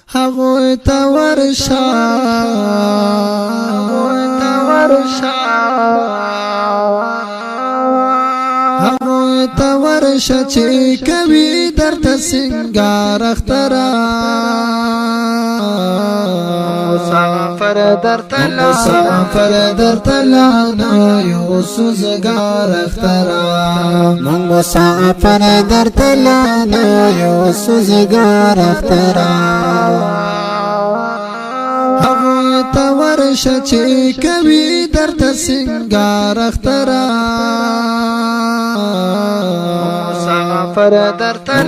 هغوی ته ورشه هغوی ته ورشه چې کوي درته سنگار اخترا مسافر درته لانا یو سوزگار اخترا مسافر درته لانا یو سوزگار اخترا هغوی ته ورشه چې کوي درته سنگار اخترا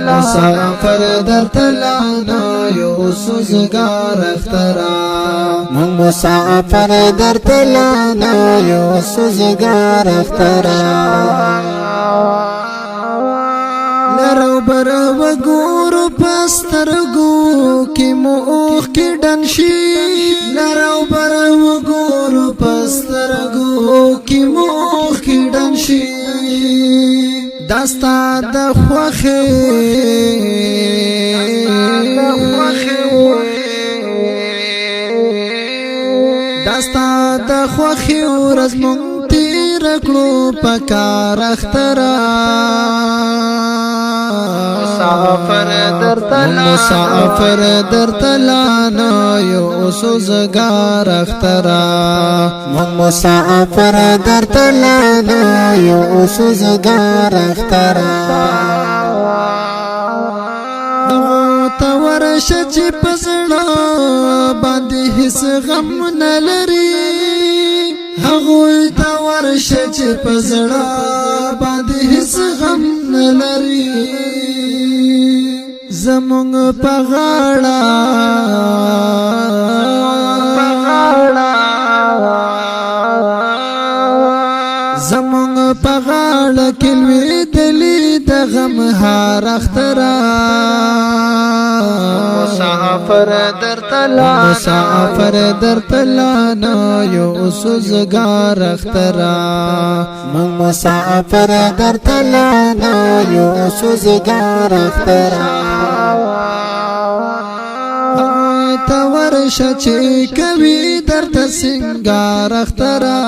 مسافر درته لانا یو سوزگار اخترا مسافر درته لانا یو سوزگار اخترا لرو بر وګورو پسترګو کې موخ کې ډنشي لرو بر وګورو پسترګو کې موخ کې ډنشي دستا د خوخه دستا د خوخه ورځ مونږ تیر کړو پکار اخترا مسافر درته لانا یو سوزگار اخترا مسافر درته لانا یو سوزگار اخترا ته ورشه چې پزړه باندې هیڅ غم نه لري هغوی ته ورشه چې پزړه باندې هیڅ غم نه لري زمونږ په غاړه زمونږ په غاړه کې لوېدلې د غم هار اخترا مسافر درته لانا یو سوزگار اخترا مسافر درته لانا یو سوزگار اخترا ته ورشه چې کوي درته سنگار اخترا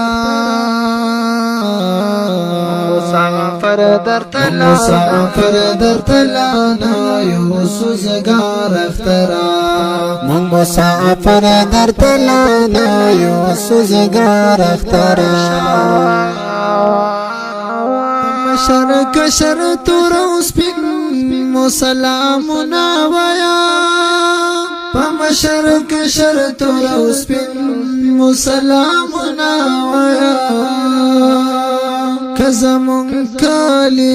مسافر درته لانا یو سوزگار اخترا مسافر درته لانا یو سوزگار اخترا مشر کشر تور سپین مو سلامونه وایا مشر کشر تور سپین مو سلامونه وایا کزمون کالی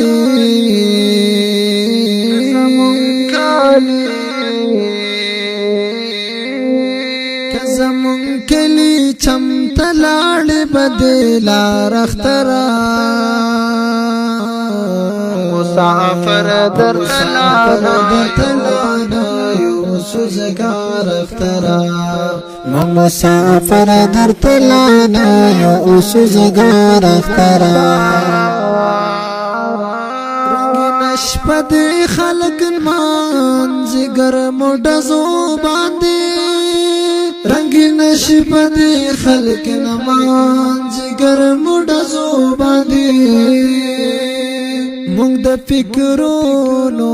کزمون کلی چمته لاړې بدلار اخترا مسافر درته لانا یو سوزگار اخترا مسافر درته لانا یو سوزگار اخترا شپه د خلق مانځي ګرمو ډزو باندې رنګین شپه د خلق مانځي ګرمو ډزو باندې مونږ د فکرونو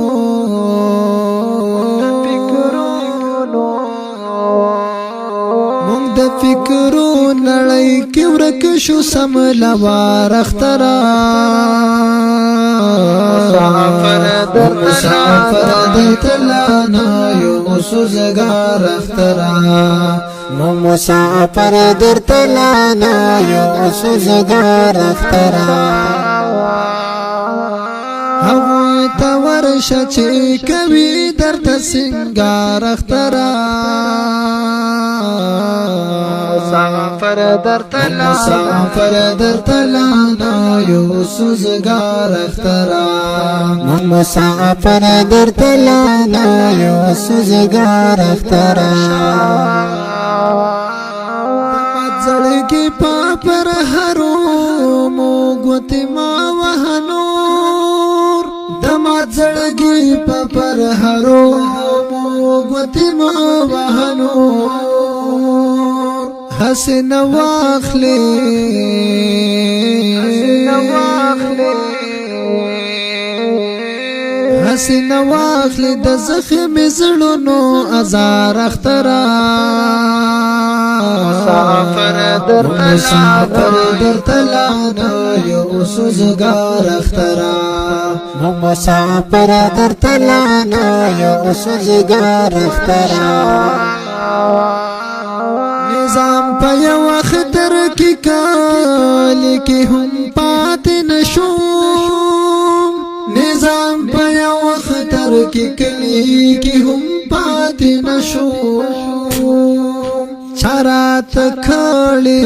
مونږ د فکرونو نړۍ کې ورک شو سم لوار اخترا مسافر درته لانا یو سوزگار اخترا مسافر درته لانا یو سوزگار اخترا هغوی ته ورشه چې کوي درته سنگار اخترا مسافر درته لانا یو سوزگار اخترا مسافر درته لانا یو سوزگار اخترا زړګي پر هرو مو ګوتې ما وهنور دما زړګي پر هرو مو گوتی ما وهنور حسن واخلی حسن واخلی د زخم زړونو ازار اخترا مسافر در تلانا یو سوزگار اخترا مسافر در تلانا یو سوزگار اخترا نظام په یو اختر کې کالی کې هم پات نشو نظام په یو اختر کې کلی کې هم پات نشو چرات کړي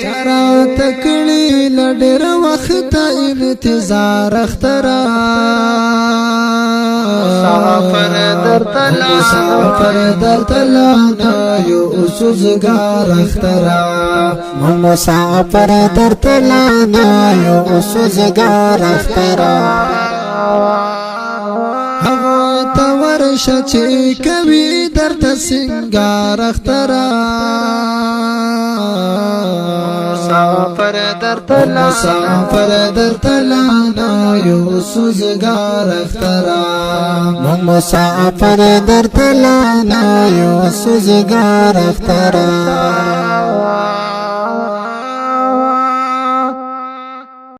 چرات کړي لډر وخت انتظار اخترا مسافر در تلانا یو سوزگار اخترا مسافر در تلانا یو سوزگار اخترا هغه تورشه چې کوي درته سنگار اخترا مسافر در تلانا یو سوزگار اخترا مسافر در تلانا یو سوزگار اخترا